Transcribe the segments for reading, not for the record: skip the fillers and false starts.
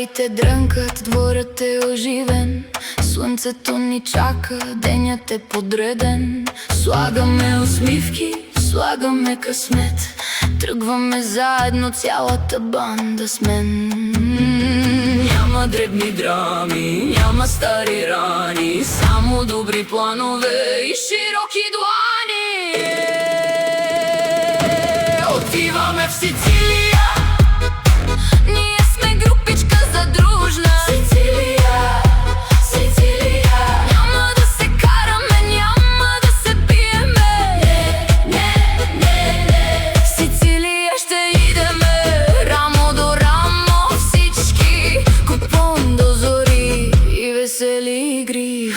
Цигарите дрънкат, дворът е оживен, слънцето ни чака, денят е подреден. Слагаме усмивки, слагаме късмет, тръгваме заедно цялата банда с мен. Няма дребни драми, няма стари рани, само добри планове и широки длани. Отиваме в Сицилия, ние сме групичка задружна. Сицилия, Сицилия, няма да се караме, няма да се биеме. Не. В Сицилия ще идеме, рамо до рамо всички, купон до зори и весели игри.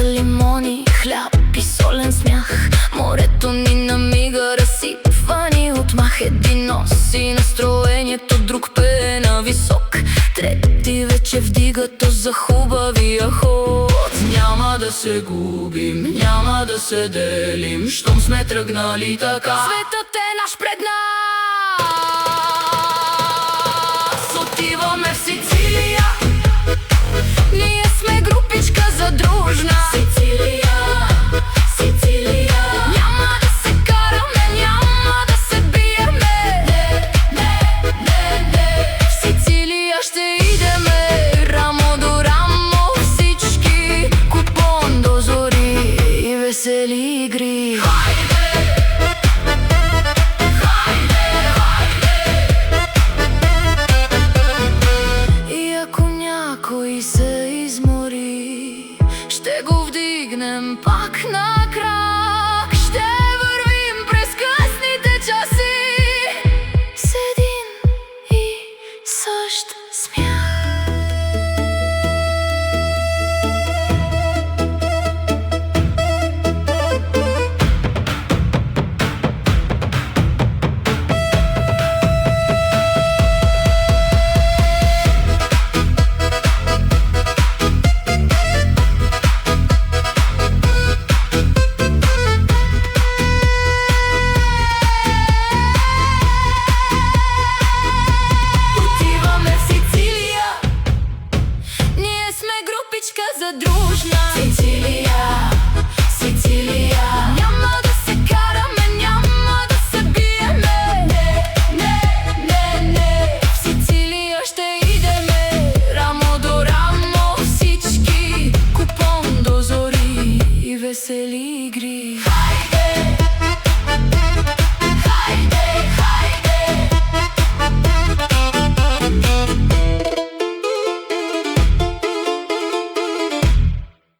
Лимони, хляб и солен смях, морето ни намига, разсипвани от мах. Един носи настроението, друг пее на висок, трети вече вдига то за хубавия ход. Няма да се губим, няма да се делим, щом сме тръгнали така. Светът е наш пред нас. Отиваме в Сицилия, ние сме групичка задружна. Сицилия, Сицилия, няма да се караме, няма да се биеме. Не. В Сицилия ще идеме, рамо до рамо всички, купон до зори и весели игри. И ако някой се измори, ще го вдигнем пак на